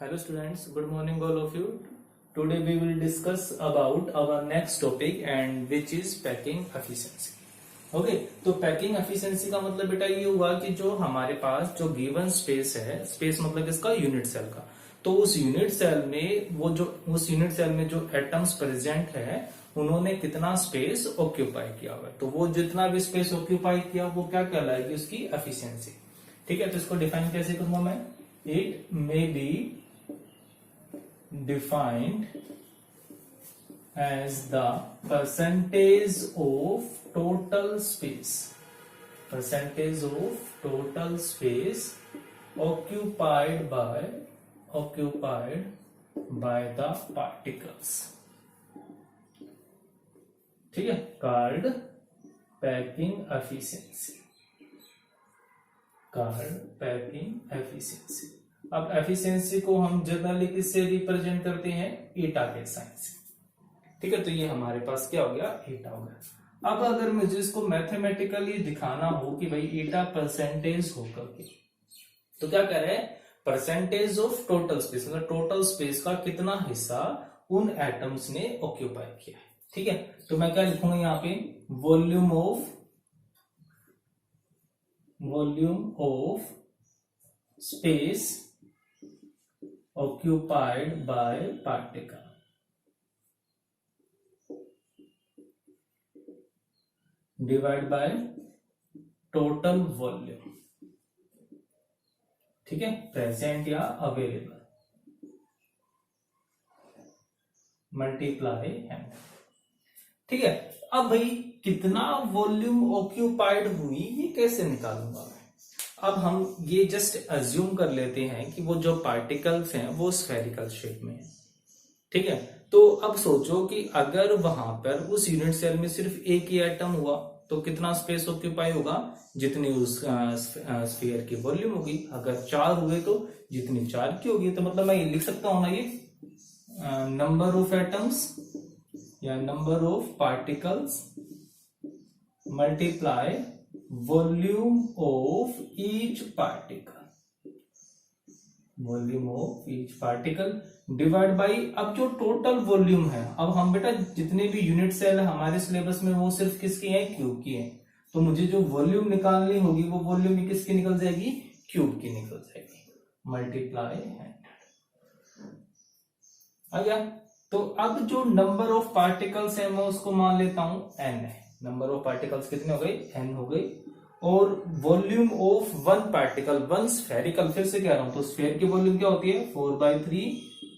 Hello students, good morning all of you. Today we will discuss about our next topic and which is packing efficiency. Okay तो packing efficiency का मतलब बेटा ये हुआ कि जो हमारे पास जो गिवन स्पेस है, स्पेस मतलब इसका यूनिट सेल का, तो उस यूनिट सेल में उस यूनिट सेल में जो एटम्स प्रेजेंट है उन्होंने कितना स्पेस ऑक्यूपाई किया हुआ है, तो वो जितना भी स्पेस ऑक्यूपाई किया वो क्या कहलाएगी, उसकी एफिशिएंसी। ठीक है, तो इसको डिफाइन कैसे करूंगा मैं, it may be defined as the percentage of total space occupied by the particles, ठीक है, called packing efficiency। अब एफिशिएंसी को हम जनरली किससे रिप्रेजेंट करते हैं, एटा के साइन से। ठीक है, तो ये हमारे पास क्या हो गया, एटा हो गया। अब अगर मुझे इसको मैथमेटिकली दिखाना हो कि भाई एटा परसेंटेज होकर के, तो क्या कह रहे हैं, परसेंटेज ऑफ टोटल स्पेस, मतलब टोटल स्पेस का कितना हिस्सा उन एटम्स ने ऑक्यूपाई किया है। ठीक है, तो मैं क्या लिखूंगा यहाँ पे, volume of space occupied by particle divided by total volume, ठीक है, प्रेजेंट या अवेलेबल, मल्टीप्लाई एंड। ठीक है, अब भाई कितना वॉल्यूम ऑक्यूपाइड हुई ये कैसे निकालूंगा मैं। अब हम ये जस्ट अज्यूम कर लेते हैं कि वो जो पार्टिकल्स हैं वो स्फेरिकल शेप में है। ठीक है, तो अब सोचो कि अगर वहां पर उस यूनिट सेल में सिर्फ एक ही एटम हुआ तो कितना स्पेस ऑक्यूपाई होगा, जितनी उस स्फीयर की वॉल्यूम होगी। अगर 4 हुए तो जितनी 4 की होगी, तो मतलब मैं ये लिख सकता हूं ना, ये नंबर ऑफ एटम्स या number of particles multiply volume of each particle divide by, अब जो टोटल वॉल्यूम है, अब हम बेटा जितने भी यूनिट सेल है हमारे सिलेबस में वो सिर्फ किसकी है, क्यूब की है, तो मुझे जो वॉल्यूम निकालनी होगी वो वॉल्यूम भी किसकी निकल जाएगी, क्यूब की निकल जाएगी, मल्टीप्लाई 100 आ गया। तो अब जो नंबर ऑफ पार्टिकल्स है मैं उसको मान लेता हूं n है, नंबर ऑफ पार्टिकल्स कितने हो गए, n हो गई, और volume of one particle, one spherical, फिर से कह रहा हूं, तो स्फेयर की वॉल्यूम क्या होती है, 4/3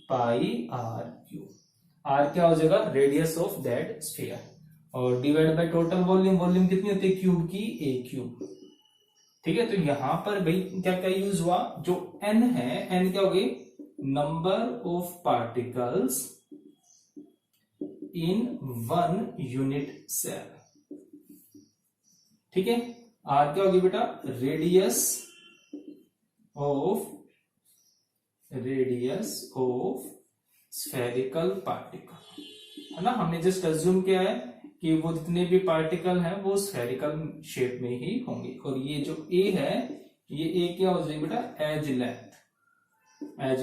पाई आर क्यूब, आर क्या हो जाएगा, रेडियस ऑफ दैट स्फीयर, और डिवाइड बाय टोटल वॉल्यूम कितनी होती है, क्यूब की a क्यूब। ठीक है, तो यहां पर भाई क्या क्या यूज हुआ, जो n है, n क्या हो गई, number of particles in one unit cell. ठीक है, आर क्या होगी बेटा, रेडियस ऑफ स्फेरिकल पार्टिकल, है ना। हमने जस्ट अज्यूम किया है कि वो जितने भी पार्टिकल हैं वो स्फेरिकल शेप में ही होंगे, और ये जो ए है, ये ए क्या हो जाएगी बेटा, एज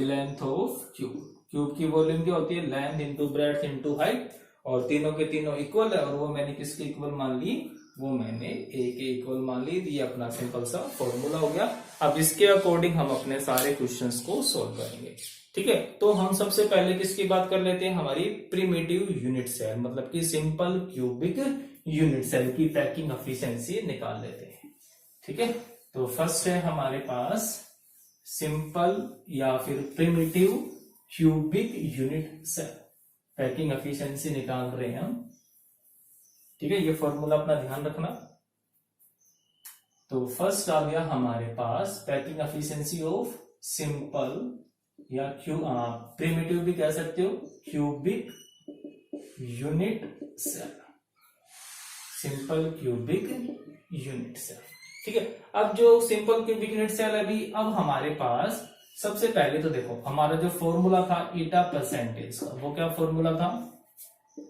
लेंथ ऑफ क्यूब की वॉल्यूम क्या होती है, length into breadth into height, और तीनों के तीनों इक्वल है, और वो मैंने किसके इक्वल मान ली, वो मैंने ए के इक्वल मान ली। ये अपना सिंपल सा फॉर्मूला हो गया। अब इसके अकॉर्डिंग हम अपने सारे क्वेश्चंस को सॉल्व करेंगे। ठीक है, तो हम सबसे पहले किसकी बात कर लेते हैं, हमारी प्रिमिटिव यूनिट सेल, मतलब कि सिंपल क्यूबिक यूनिट सेल की पैकिंग एफिशिएंसी निकाल लेते हैं। ठीक है, तो फर्स्ट है हमारे पास सिंपल या फिर primitive cubic unit cell, packing efficiency निकाल रहे हैं हम। ठीक है, ये फॉर्मूला अपना ध्यान रखना। तो फर्स्ट आ गया हमारे पास पैकिंग एफिशिएंसी ऑफ सिंपल या प्रिमिटिव भी कह सकते हो, cubic unit cell, simple cubic unit cell. ठीक है, अब जो सिंपल क्यूबिक यूनिट सेल है अभी, अब हमारे पास सबसे पहले तो देखो हमारा जो फॉर्मूला था एटा परसेंटेज का, वो क्या फॉर्मूला था,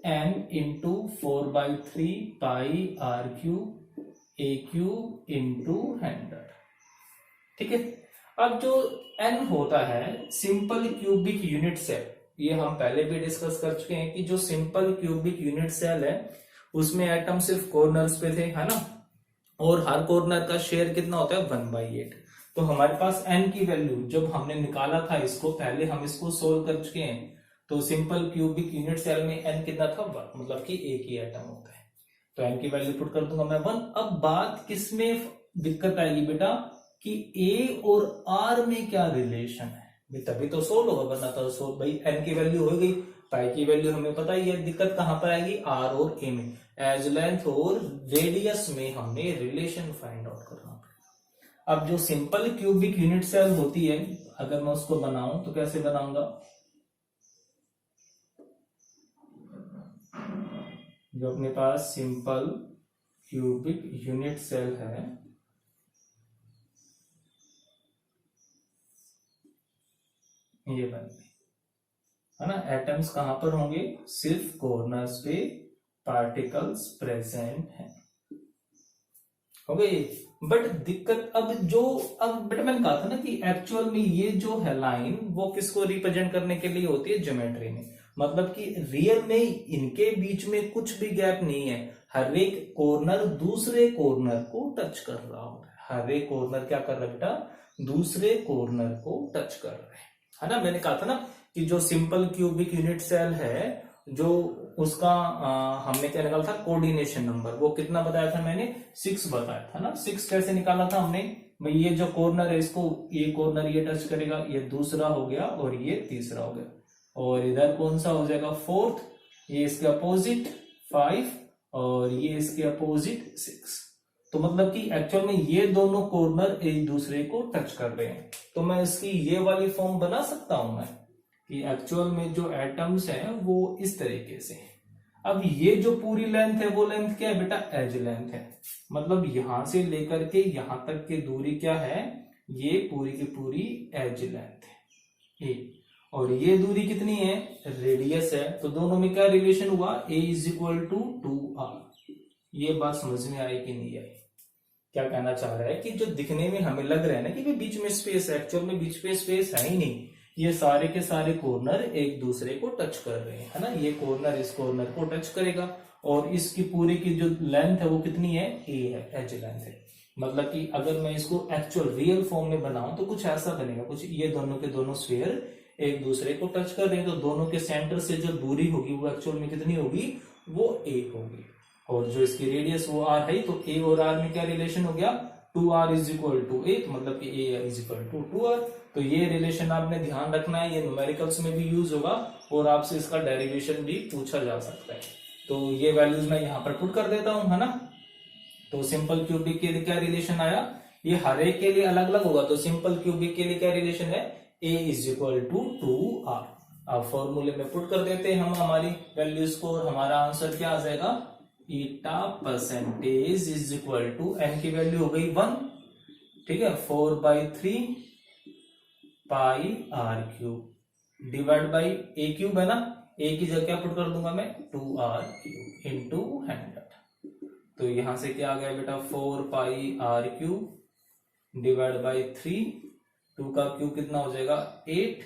n into 4/3 pi r cube a cube into 100। ठीक है, अब जो n होता है सिंपल क्यूबिक यूनिट सेल, ये हम पहले भी डिस्कस कर चुके हैं कि जो सिंपल क्यूबिक यूनिट सेल है उसमें एटम सिर्फ कॉर्नर्स पे थे, है ना, और हर कॉर्नर का शेयर कितना होता है 1/8। तो हमारे पास n की वैल्यू जब हमने निकाला था इसको, पहले हम इसको सोल्व कर चुके हैं, तो सिंपल क्यूबिक यूनिट सेल में n कितना था 1, मतलब कि एक ही एटम होता है। तो n की वैल्यू पुट कर दूंगा मैं 1। अब बात किसमें दिक्कत आएगी बेटा कि a और r में क्या रिलेशन है, तभी तो सोल्व होगा, वरना तो सोल्व भाई n की वैल्यू हो गई, पाई की वैल्यू हमें पता ही है, दिक्कत कहां पर आएगी r और a में। एज लेंथ और रेडियस में हमने रिलेशन फाइंड आउट करना पड़ेगा। अब जो सिंपल क्यूबिक यूनिट सेल होती है, अगर मैं उसको बनाऊं तो कैसे बनाऊंगा, जो अपने पास सिंपल क्यूबिक यूनिट सेल है, ये बन गई, है ना। एटम्स कहां पर होंगे, सिर्फ कॉर्नर्स पे पार्टिकल्स प्रेजेंट हैं, हो गई। बट दिक्कत अब बेटा मैंने कहा था ना कि एक्चुअल में ये जो है लाइन वो किसको रिप्रेजेंट करने के लिए होती है, ज्योमेट्री में, मतलब कि रियल में इनके बीच में कुछ भी गैप नहीं है, हर एक कॉर्नर दूसरे कॉर्नर को टच कर रहा होता है, हर एक कॉर्नर क्या कर रहा है बेटा, दूसरे कॉर्नर को टच कर रहे हैं, है ना। मैंने कहा था ना कि जो सिंपल क्यूबिक यूनिट सेल है, जो उसका हमने क्या निकाला था कोऑर्डिनेशन नंबर, वो कितना बताया था मैंने, 6 बताया था ना। 6 कैसे निकाला था हमने, भाई ये जो कॉर्नर है इसको, ये कॉर्नर ये टच करेगा, ये दूसरा हो गया और ये तीसरा हो गया, और इधर कौन सा हो जाएगा 4th, ये इसके अपोजिट 5 और ये इसके अपोजिट 6। तो मतलब कि एक्चुअल में ये दोनों कॉर्नर एक दूसरे को टच कर रहे हैं, तो मैं इसकी ये वाली फॉर्म बना सकता हूं मैं कि एक्चुअल में जो एटम्स हैं वो इस तरीके से हैं। अब ये जो पूरी लेंथ है वो लेंथ क्या है बेटा, एज लेंथ है, मतलब यहां से लेकर के यहां तक की दूरी क्या है, ये पूरी की पूरी एज लेंथ है, और ये दूरी कितनी है, रेडियस है। तो दोनों में क्या रिलेशन हुआ, a = 2r। ये बात समझ में आई कि नहीं आई, क्या कहना चाह रहा है कि जो दिखने में हमें लग रहा है ना कि बीच में स्पेस है, एक्चुअल में बीच में स्पेस है ही नहीं, ये सारे के सारे कॉर्नर एक दूसरे को टच कर रहे हैं, है ना। ये कॉर्नर इस कॉर्नर को टच करेगा, और इसकी पूरी की जो लेंथ है वो कितनी है, a है, एज लेंथ है। मतलब कि अगर मैं इसको एक्चुअल रियल फॉर्म में बनाऊं तो कुछ ऐसा बनेगा, कुछ ये दोनों के दोनों स्फीयर एक दूसरे को टच कर रहे हैं, तो दोनों के सेंटर से जो दूरी होगी वो एक्चुअल में कितनी होगी, वो a होगी, और जो इसकी रेडियस वो r है, तो a और r में क्या रिलेशन हो गया, 2r = 8, मतलब कि a = 2r। तो ये रिलेशन आपने ध्यान रखना है, ये न्यूमेरिकल्स में भी यूज होगा और आपसे इसका डेरिवेशन भी पूछा जा सकता है। तो ये वैल्यूज मैं यहाँ पर पुट कर देता हूं, है ना। तो सिंपल क्यूबिक के लिए क्या रिलेशन आया, ये हर एक के लिए अलग अलग होगा, तो सिंपल क्यूबिक के लिए क्या रिलेशन है, a = 2r। अब फॉर्मूले में पुट कर देते हैं हम हमारी वैल्यूज को, और हमारा आंसर क्या आ जाएगा, eta% = n की वैल्यू हो गई 1, ठीक है, 4/3 पाई r³ डिवाइड बाई a³ है ना, a की जगह क्या पुट कर दूंगा मैं, 2r³ इंटू 100। तो यहां से क्या आ गया बेटा, 4 पाई r³ डिवाइड बाई 3, 2 का क्यूब कितना हो जाएगा 8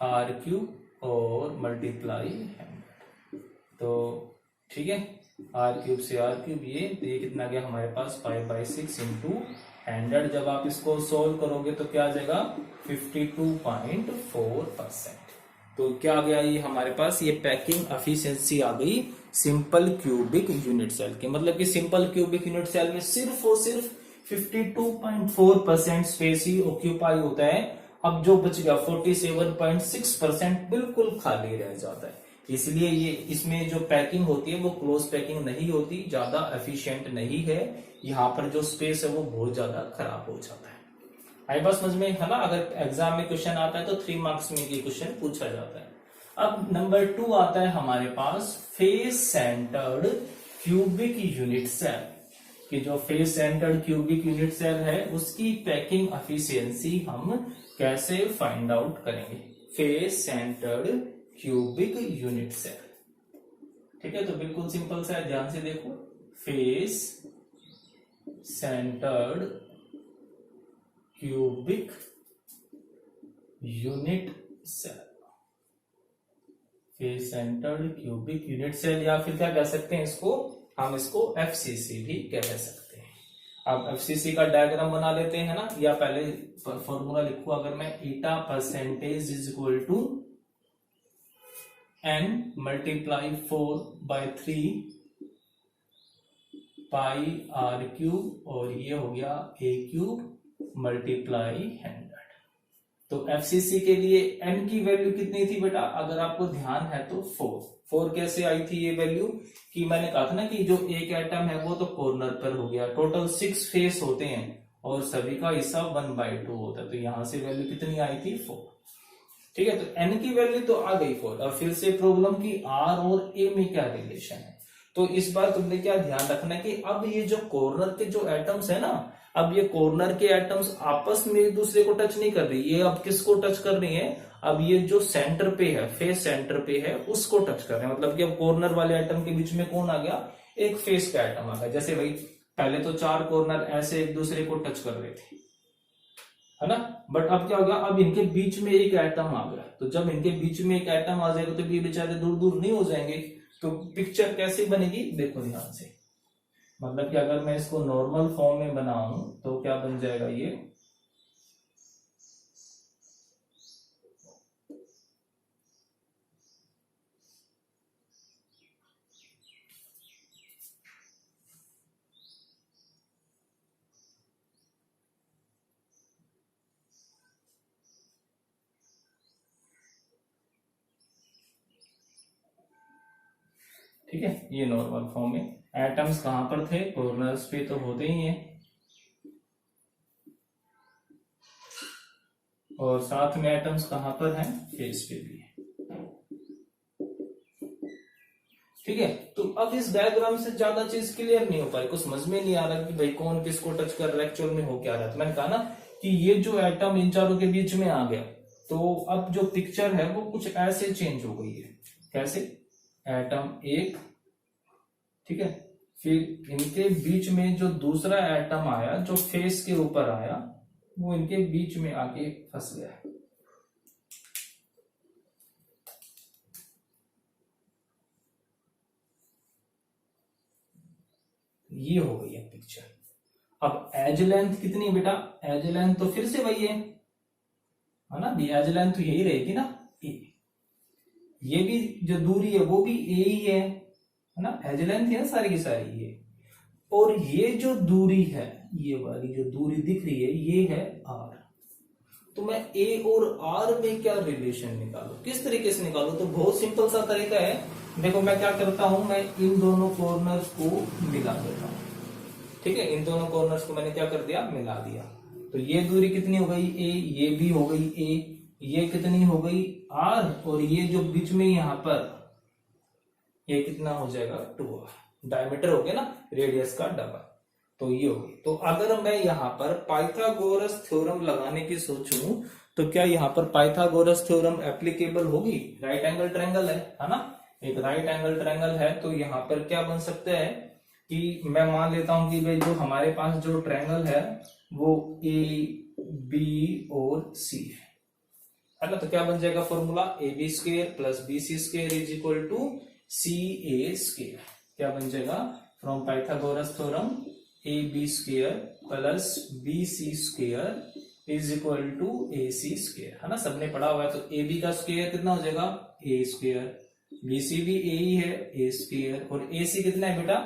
r³ और मल्टीप्लाई 100। तो ठीक है, r³ से r³ ये कितना गया हमारे पास 5/6 इंटू 100। जब आप इसको सोल्व करोगे तो क्या आ जाएगा 52.4%। तो क्या आ गया ये हमारे पास, ये पैकिंग एफिशिएंसी आ गई सिंपल क्यूबिक यूनिट सेल की, मतलब कि सिंपल क्यूबिक यूनिट सेल में सिर्फ और सिर्फ 52.4% स्पेस ही ऑक्यूपाई होता है। अब जो बच गया 47.6% बिल्कुल खाली रह जाता है, इसलिए ये इसमें जो पैकिंग होती है वो क्लोज पैकिंग नहीं होती, ज्यादा एफिशिएंट नहीं है, यहाँ पर जो स्पेस है वो बहुत ज्यादा खराब हो जाता है। आई बात समझ में, है ना। अगर एग्जाम में क्वेश्चन आता है तो 3 मार्क्स में ये क्वेश्चन पूछा जाता है। अब नंबर 2 आता है हमारे पास face centred cubic unit cell, कि जो face centred cubic unit cell है उसकी पैकिंग एफिशिएंसी हम कैसे फाइंड आउट करेंगे। Face centred cubic unit cell, ठीक है, तो बिल्कुल सिंपल सा है, ध्यान से देखो, face centred cubic unit cell, face centred cubic unit cell, या फिर क्या कह सकते हैं इसको, हम इसको एफसीसी भी कह सकते हैं। अब एफसीसी का डायग्राम बना लेते हैं ना, या पहले फॉर्मूला लिखूं अगर मैं, eta percentage is equal to n multiply 4/3 pi r cube, और ये हो गया a क्यूब मल्टीप्लाई 100। तो एफसीसी के लिए n की वैल्यू कितनी थी बेटा, अगर आपको ध्यान है तो 4 कैसे आई थी ये वैल्यू, कि मैंने कहा था ना कि जो एक एटम है वो तो कॉर्नर पर हो गया, टोटल 6 फेस होते हैं और सभी का हिस्सा 1/2 होता है, तो यहां से वैल्यू कितनी आई थी 4। ठीक है, तो n की वैल्यू तो आ गई 4। अब फिर से प्रॉब्लम की r और a में क्या रिलेशन है, तो इस बार तुमने क्या ध्यान रखना है कि अब ये जो कॉर्नर के जो एटम्स है ना, अब ये कॉर्नर के एटम्स आपस में एक दूसरे को टच नहीं कर रही, ये अब किसको टच कर रही है, अब ये जो सेंटर पे है, फेस सेंटर पे है, उसको टच कर रहे हैं। मतलब कि अब कॉर्नर वाले एटम के बीच में कौन आ गया, एक फेस का एटम आ गया। जैसे भाई पहले तो 4 कॉर्नर ऐसे एक दूसरे को टच कर रहे थे, है ना, बट अब क्या होगा, अब इनके बीच में एक एटम आ गया, तो जब इनके बीच में एक एटम आ जाएगा तो ये बेचारे दूर दूर नहीं हो जाएंगे। तो पिक्चर कैसे बनेगी, देखो ध्यान से, मतलब कि अगर मैं इसको नॉर्मल फॉर्म में बनाऊं तो क्या बन जाएगा ये, ठीक है, ये नॉर्मल फॉर्म में एटम्स कहां पर थे, कॉर्नर्स पे तो होते ही हैं, और साथ में एटम्स कहां पर हैं, फेस पे भी है। ठीक है, तो अब इस डायग्राम से ज्यादा चीज क्लियर नहीं हो पाई, कुछ समझ में नहीं आ रहा कि भाई कौन किसको टच कर रहा है, एक्चुअल में हो क्या रहा है। तो मैंने कहा ना कि ये जो एटम इन चारों के बीच में आ गया, तो अब जो पिक्चर है वो कुछ ऐसे चेंज हो गई है। कैसे, एटम एक, ठीक है, फिर इनके बीच में जो दूसरा एटम आया जो फेस के ऊपर आया, वो इनके बीच में आके फंस गया। ये हो गई है पिक्चर। अब एज लेंथ कितनी बेटा, एज लेंथ तो फिर से वही है ना, एज लेंथ तो यही रहेगी ना, ए। ये भी जो दूरी है वो भी ए ही है ना, एज लेंथ है सारी की सारी ये। और ये जो दूरी है, ये वाली जो दूरी दिख रही है, ये है आर। तो मैं ए और आर में क्या रिलेशन निकालू, किस तरीके से निकालू, तो बहुत सिंपल सा तरीका है। देखो मैं क्या करता हूं, मैं इन दोनों कॉर्नर्स को मिला देता हूं। ठीक है, इन दोनों कॉर्नर्स को मैंने क्या कर दिया, मिला दिया। तो ये दूरी कितनी हो गई ए, ये भी हो गई ए, ये कितनी हो गई आर, और ये जो बीच में यहां पर ये कितना हो जाएगा 2r, डायमीटर हो गया ना, रेडियस का डबल। तो ये होगी। तो अगर मैं यहाँ पर पाइथागोरस थ्योरम लगाने की सोचूं तो क्या यहाँ पर पाइथागोरस थ्योरम एप्लीकेबल होगी, राइट एंगल ट्रायंगल है ना, एक राइट एंगल ट्रायंगल है। तो यहाँ पर क्या बन सकता है कि मैं मान लेता हूं कि भाई जो हमारे पास जो ट्रायंगल है वो ए बी और सी है ना, तो क्या बन जाएगा formula, A B square plus B C square is equal to C A square. क्या बन जाएगा, from Pythagoras theorem A B square plus B C square is equal to A C square, है ना, सबने पढ़ा हुआ है। तो ए बी का स्क्वायर कितना हो जाएगा, ए स्क्वायर, बी सी भी ए ही है, ए स्क्वायर, और ए सी कितना है बेटा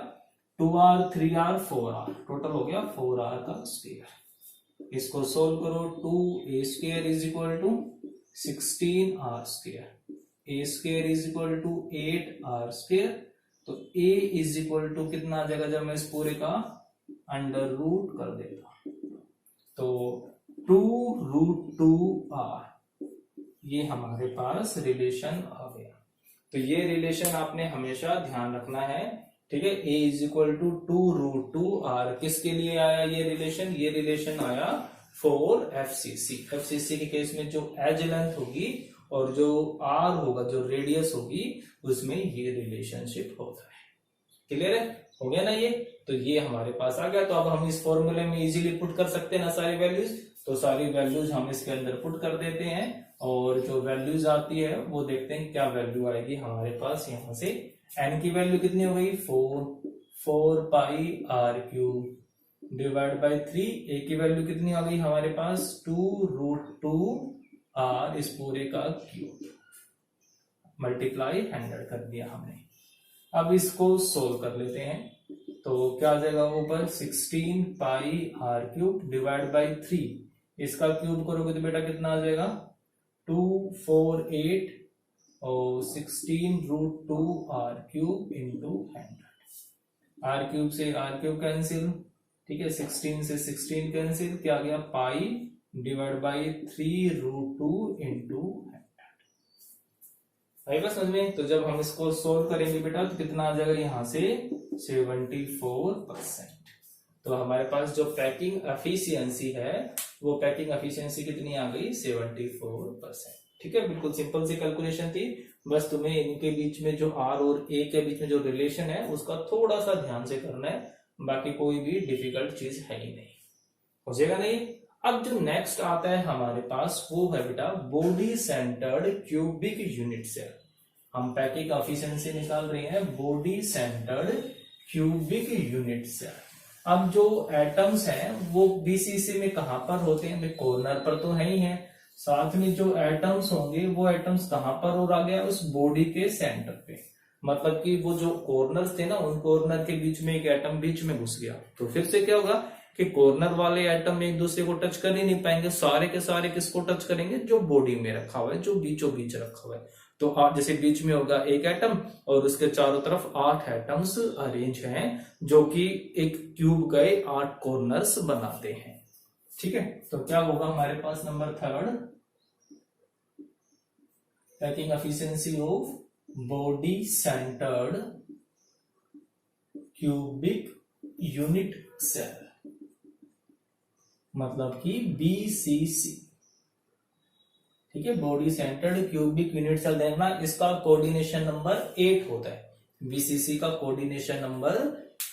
2r 3r 4r, टोटल हो गया 4r का स्क्वायर। इसको सोल्व करो, 2a square is equal to 16r square, a square is equal to 8r square. तो a इज इक्वल टू कितना आ जाएगा, जब मैं इस पूरे का अंडर रूट कर देता तो 2√2r, ये हमारे पास रिलेशन आ गया। तो ये रिलेशन आपने हमेशा ध्यान रखना है, ठीक है। a is equal to 2√2r किसके लिए आया ये रिलेशन, ये रिलेशन आया फॉर एफसीसी। एफसीसी के केस में जो एज लेंथ होगी और जो r होगा, जो रेडियस होगी, उसमें ये रिलेशनशिप होता है। क्लियर है, हो गया ना ये। तो ये हमारे पास आ गया। तो अब हम इस फॉर्मूले में इजीली पुट कर सकते हैं ना सारी वैल्यूज। तो सारी वैल्यूज हम इसके अंदर पुट कर देते हैं और जो वैल्यूज आती है वो देखते हैं क्या वैल्यू आएगी हमारे पास। यहां से n की वैल्यू कितनी हो गई 4 पाई r cube divide by 3। a की वैल्यू कितनी आ गई हमारे पास 2√2 r इस पूरे का क्यूब मल्टीप्लाई 100 कर दिया हमने। अब इसको सोल्व कर लेते हैं तो क्या आ जाएगा ऊपर 16 पाई r क्यूब डिवाइड बाई 3। इसका क्यूब करोगे तो बेटा कितना आ जाएगा 248 और 16√2 r cube into 100। r cube से r क्यूब कैंसिल, ठीक है, 16 से 16 कैंसिल, क्या आ गया पाई डिवाइड बाई 3√2 इंटू 100। आई बस समझ में। तो जब हम इसको सोल्व करेंगे बेटा तो कितना आ जाएगा यहाँ से 74%। तो हमारे पास जो पैकिंग एफिशिएंसी है वो पैकिंग एफिशिएंसी कितनी आ गई 74%। ठीक है, बिल्कुल सिंपल सी कैलकुलेशन थी। बस तुम्हें इनके बीच में जो r और a के बीच में जो रिलेशन है उसका थोड़ा सा ध्यान से करना है, बाकी कोई भी डिफिकल्ट चीज है ही नहीं, हो जाएगा नहीं। अब जो नेक्स्ट आता है हमारे पास वो है बेटा body centred cubic unit cell. हम पैकिंग एफिशिएंसी निकाल रहे हैं body centred cubic unit cell. अब जो एटम्स हैं वो बीसीसी में कहां पर होते हैं, कॉर्नर पर तो है ही है, साथ में जो एटम्स होंगे वो एटम्स कहां पर और आ गया उस बॉडी के सेंटर पे। मतलब कि वो जो कॉर्नर्स थे ना उन कॉर्नर के बीच में एक एटम बीच में घुस गया, तो फिर से क्या होगा कि कॉर्नर वाले एटम एक दूसरे को टच कर ही नहीं पाएंगे, सारे के सारे किसको टच करेंगे जो बॉडी में रखा हुआ है, जो बीचों बीच रखा हुआ है। तो जैसे बीच में होगा एक एटम और उसके चारों तरफ 8 एटम्स अरेंज हैं जो कि एक क्यूब गए 8 कॉर्नर्स बनाते हैं। ठीक है, तो क्या होगा हमारे पास number 3 packing efficiency of body centred cubic unit cell, मतलब कि बीसीसी। ठीक है, body centred cubic unit cell देखना, इसका कोऑर्डिनेशन नंबर 8 होता है। बीसीसी का कोऑर्डिनेशन नंबर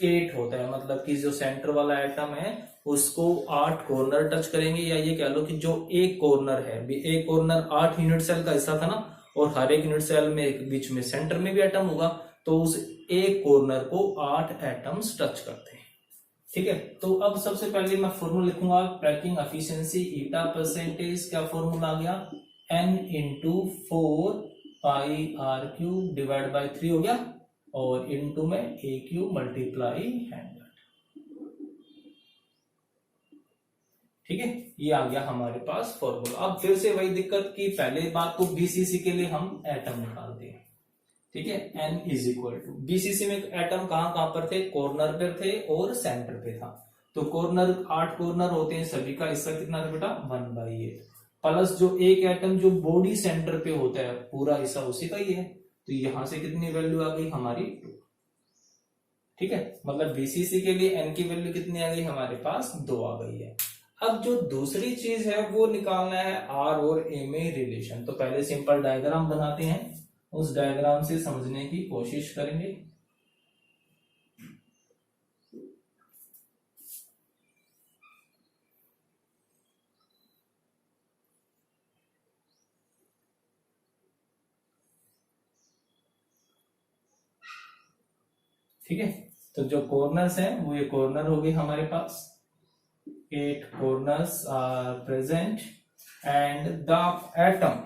8 होता है, मतलब कि जो सेंटर वाला एटम है उसको 8 कॉर्नर टच करेंगे, या ये कह लो कि जो एक कॉर्नर है, एक कॉर्नर 8 यूनिट सेल का हिस्सा था ना, और हर एक यूनिट सेल में एक बीच में सेंटर में भी एटम होगा, तो उस एक कॉर्नर को 8 एटम्स टच करते हैं। ठीक है, तो अब सबसे पहले मैं फॉर्मूला लिखूंगा पैकिंग एफिशिएंसी ईटा परसेंटेज। क्या फॉर्मूला आ गया n into 4 pi r cube divide by 3 हो गया, और इंटू में a क्यूब मल्टीप्लाई 100। ठीक है, ये आ गया हमारे पास फॉर्मूला। अब फिर से वही दिक्कत की पहले बात को बीसीसी के लिए हम एटम निकालते हैं। ठीक है, n is equal to BCC में एटम कहां पर थे, कॉर्नर पर थे और सेंटर पे था। तो कॉर्नर 8 कॉर्नर होते हैं, सभी का हिस्सा कितना था बेटा 1/8, प्लस जो एक एटम जो बॉडी सेंटर पे होता है पूरा हिस्सा उसी का ही है, तो यहां से कितनी वैल्यू आ गई हमारी 2। ठीक है, मतलब बीसीसी के लिए n की वैल्यू कितनी आ गई हमारे पास 2 आ गई है। अब जो दूसरी चीज है वो निकालना है r और a में रिलेशन। तो पहले सिंपल डायग्राम बनाते हैं, उस डायग्राम से समझने की कोशिश करेंगे। ठीक है, तो जो कॉर्नर्स हैं वो ये कॉर्नर हो गए हमारे पास, 8 corners are present and the atom,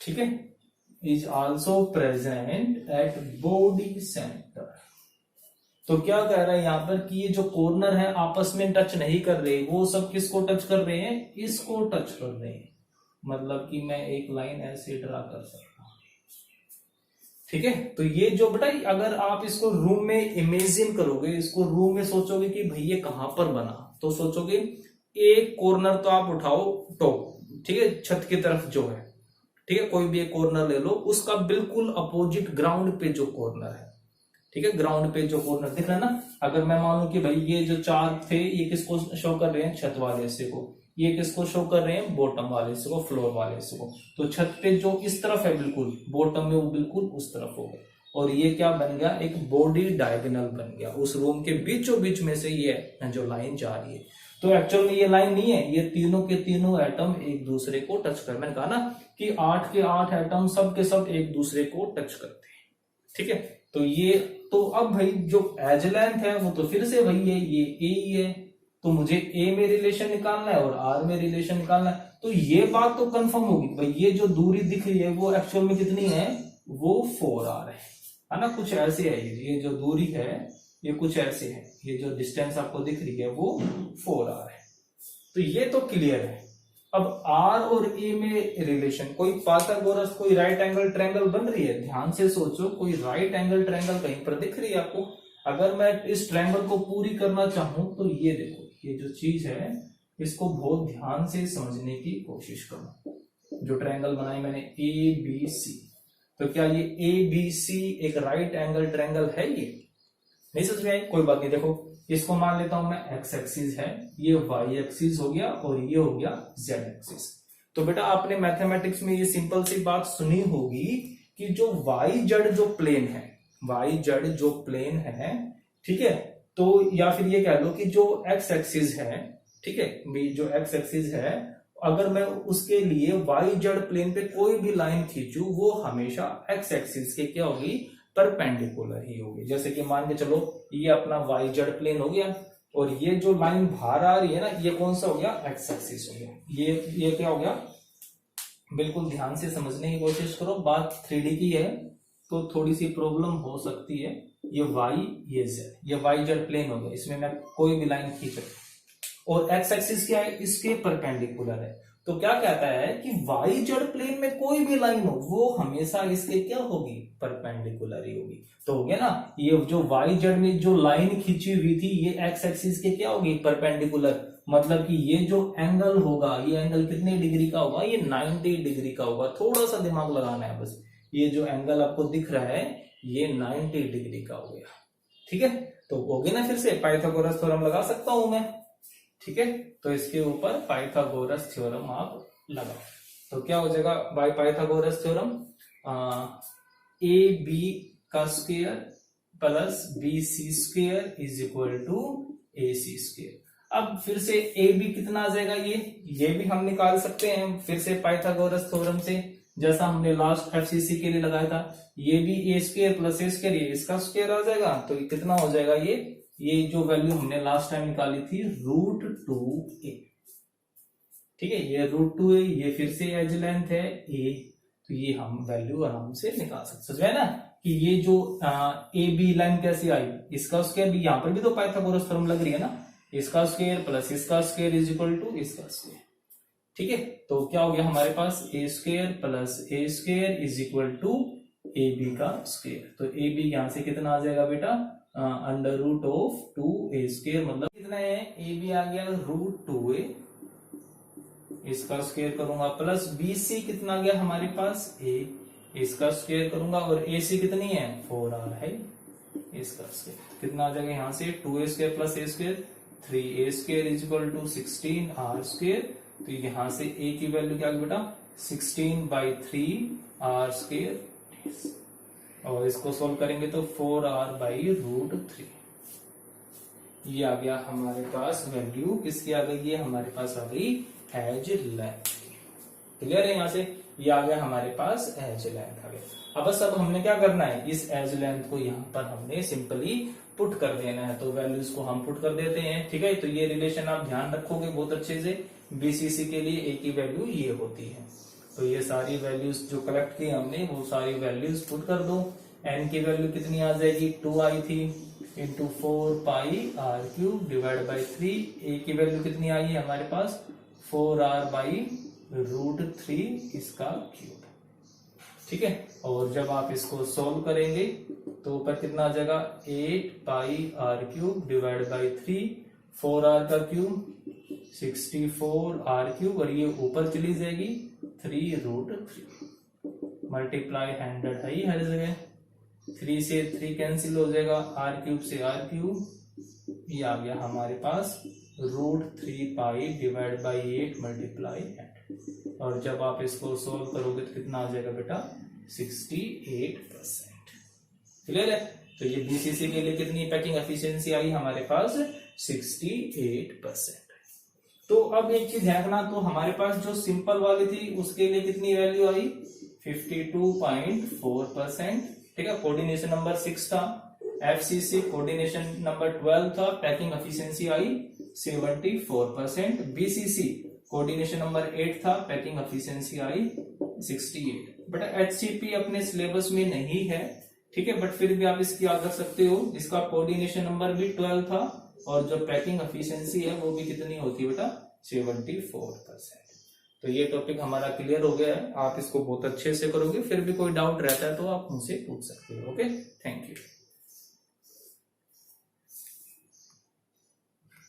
ठीक है, is also present at body centre. तो क्या कह रहा है यहां पर कि ये जो कॉर्नर है आपस में टच नहीं कर रहे, वो सब किसको टच कर रहे हैं, इसको टच कर रहे हैं। मतलब कि मैं एक लाइन ऐसे ड्रा कर सकता हूं। ठीक है, तो ये जो बेटा अगर आप इसको रूम में इमेजिन करोगे, इसको रूम में सोचोगे कि भाई ये कहां पर बना, तो सोचोगे एक कॉर्नर तो आप उठाओ टॉप, ठीक है, छत की तरफ जो है, ठीक है, कोई भी एक कॉर्नर ले लो, उसका बिल्कुल अपोजिट ग्राउंड पे जो कॉर्नर है, ठीक है, ग्राउंड पे जो कॉर्नर दिख रहा है ना, अगर मैं मान लूं कि भाई ये जो 4 थे ये किसको शो कर रहे हैं, छत वाले हिस्से को, ये किसको शो कर रहे हैं, बॉटम वाले हिस्से को, फ्लोर वाले हिस्से को। तो छत पे जो इस तरफ है बिल्कुल बॉटम में, वो बिल्कुल उस तरफ होगा, और ये क्या बन गया, एक बॉडी डायगोनल बन गया, उस रूम के बीचों बीच में से ये जो लाइन जा रही है। तो एक्चुअल में ये लाइन नहीं है, ये तीनों के तीनों एटम एक दूसरे को टच कर, मैंने कहा ना कि 8 के 8 एटम सब के सब एक दूसरे को टच करते हैं, ठीक है। तो ये, तो अब भाई जो एज लेंथ है वो तो फिर से वही है, ये ए ही है, तो मुझे ए में रिलेशन निकालना है और आर में रिलेशन निकालना है। तो ये बात तो कंफर्म होगी भाई, ये जो दूरी दिख रही है वो एक्चुअल में कितनी है, वो 4r है ना, कुछ ऐसे है। ये जो दूरी है ये कुछ ऐसे है, ये जो डिस्टेंस आपको दिख रही है वो 4r है। तो ये तो क्लियर है। अब r और a में रिलेशन, कोई पाइथागोरस, कोई राइट एंगल ट्रायंगल बन रही है, ध्यान से सोचो, कोई राइट एंगल ट्रायंगल कहीं पर दिख रही है आपको? अगर मैं इस ट्रायंगल को पूरी करना चाहूं तो ये देखो, ये जो चीज है इसको बहुत ध्यान से समझने की कोशिश करो। जो ट्रायंगल बनाई मैंने ए बी सी, तो क्या ये ए बी सी एक राइट एंगल ट्रायंगल है? ये नहीं समझ में आई? कोई बात नहीं, देखो इसको मान लेता हूं मैं एक्स एक्सिस है, ये वाई एक्सिस हो गया और ये हो गया जेड एक्सिस। तो बेटा आपने मैथमेटिक्स में ये सिंपल सी बात सुनी होगी कि जो वाई जेड जो प्लेन है, वाई जेड जो प्लेन है, ठीक है, तो या फिर ये कह लो कि जो एक्स एक्सिस है, ठीक है, जो एक्स एक्सिस है, अगर मैं उसके लिए वाई जेड प्लेन पे कोई भी लाइन खींचू वो हमेशा एक्स एक्सिस के क्या होगी, परपेंडिकुलर ही होगी। जैसे कि मान के चलो ये अपना वाई जेड प्लेन हो गया और ये जो लाइन बाहर आ रही है ना, ये कौन सा हो गया, एक्स एक्सिस हो गया। ये क्या हो गया, बिल्कुल ध्यान से समझने की कोशिश करो, बात 3D की है तो थोड़ी सी प्रॉब्लम हो सकती है। ये वाई, ये जेड, ये वाई जेड प्लेन हो गया, इसमें मैं कोई भी लाइन खींच और एक्स एक्सिस क्या है, इसके परपेंडिकुलर है। तो क्या कहता है कि वाई जेड प्लेन में कोई भी लाइन हो वो हमेशा इसके क्या होगी, परपेंडिकुलर ही होगी। तो हो गया ना, ये जो वाई जेड में जो लाइन खींची हुई थी ये एक्स एक्सिस के क्या होगी, परपेंडिकुलर। मतलब कि ये जो एंगल होगा, ये एंगल कितने डिग्री का होगा, ये 90 डिग्री का होगा। थोड़ा सा दिमाग लगाना है बस। ये जो एंगल आपको दिख रहा है ये 90 डिग्री का हो गया, ठीक है। तो होगी ना, फिर से पाइथागोरस थ्योरम लगा सकता हूं मैं, ठीक है। तो इसके ऊपर पाइथागोरस थ्योरम आप लगाओ तो क्या हो जाएगा, by Pythagoras theorem A B का square plus B C square is equal to A C square. अब फिर से ए बी कितना आ जाएगा, ये भी हम निकाल सकते हैं फिर से पाइथागोरस थ्योरम से, जैसा हमने लास्ट एफसीसी के लिए लगाया था। ये भी ए स्क्वायर प्लस ए स्क्वायर, ये इसका स्क्वायर आ जाएगा, तो ये कितना हो जाएगा, ये जो वैल्यू हमने लास्ट टाइम निकाली थी √2a, ठीक है, ये √2a, ये फिर से एज लेंथ है a, तो ये हम वैल्यू आराम से निकाल सकते, समझ में ना कि ये जो ए बी लाइन कैसे आई, इसका स्क्वायर भी, यहाँ पर भी तो पाइथागोरस थ्योरम लग रही है ना, इसका स्क्वायर प्लस इसका स्क्वायर इज इक्वल टू इसका स्क्वायर, ठीक है। तो क्या हो गया हमारे पास, A square plus A square is equal to A B का स्क्वायर। तो ए बी यहां से कितना आ जाएगा बेटा, √2a², मतलब कितना है, ए बी आ गया √2a, इसका स्क्वायर करूंगा, प्लस बी सी कितना आ गया हमारे पास, ए, इसका स्क्वायर करूंगा, और ए सी कितनी है, 4r है, इसका स्क्वायर कितना आ जाएगा यहाँ से, 2a² plus a², 3a² is equal to 16r²। तो यहाँ से a की वैल्यू क्या बेटा, 16/3r², और इसको सोल्व करेंगे तो 4r/√3। ये आ गया हमारे पास वैल्यू, किसकी आ गई, ये हमारे पास आ गई एज लेंथ। क्लियर है, यहाँ से ये आ गया हमारे पास एज लेंथ आ गया। अब बस अब हमने क्या करना है, इस एज लेंथ को यहाँ पर हमने सिंपली पुट कर देना है, तो वैल्यूज को हम पुट कर देते हैं, ठीक है। तो ये रिलेशन आप ध्यान रखोगे बहुत अच्छे से, बीसीसी के लिए ए की वैल्यू ये होती है। तो ये सारी वैल्यूज जो कलेक्ट की हमने वो सारी वैल्यूज पुट कर दो। एन की वैल्यू कितनी आ जाएगी, 2 आई थी, इंटू 4πr³ डिवाइड बाई 3। ए की वैल्यू कितनी आई है हमारे पास, 4r/√3 इसका क्यूब, ठीक है। और जब आप इसको सोल्व करेंगे तो ऊपर कितना आ जाएगा, 8πr³ डिवाइड बाई 3, 4r का क्यूब 64r³ और ये ऊपर चली जाएगी 3√3 मल्टीप्लाई 100 है ही हर जगह, 3 से 3 कैंसिल हो जाएगा, r³ से r³, ये आ गया हमारे पास √3π डिवाइड बाई 8 मल्टीप्लाई 100। और जब आप इसको सोल्व करोगे तो कितना आ जाएगा बेटा, 68%। क्लियर है। तो ये बीसीसी के लिए कितनी पैकिंग एफिशिएंसी आई हमारे पास, 68%। तो अब एक चीज ध्यान रखना, तो हमारे पास जो सिंपल वाली थी उसके लिए कितनी वैल्यू आई, 52.4%। ठीक है, कोऑर्डिनेशन नंबर 6 था। एफसीसी कोऑर्डिनेशन नंबर 12 था, पैकिंग एफिशिएंसी आई 74%। बीसीसी कोऑर्डिनेशन नंबर 8 था, packing efficiency I 68। But HCP अपने सिलेबस में नहीं है, ठीक है, बट फिर भी आप इसकी याद रख सकते हो, इसका कोऑर्डिनेशन नंबर भी 12 था और जो पैकिंग एफिशिएंसी है वो भी कितनी होती है बेटा, 74%। तो ये टॉपिक हमारा क्लियर हो गया है, आप इसको बहुत अच्छे से करोगे। फिर भी कोई डाउट रहता है तो आप मुझसे पूछ सकते हो। Okay, thank you.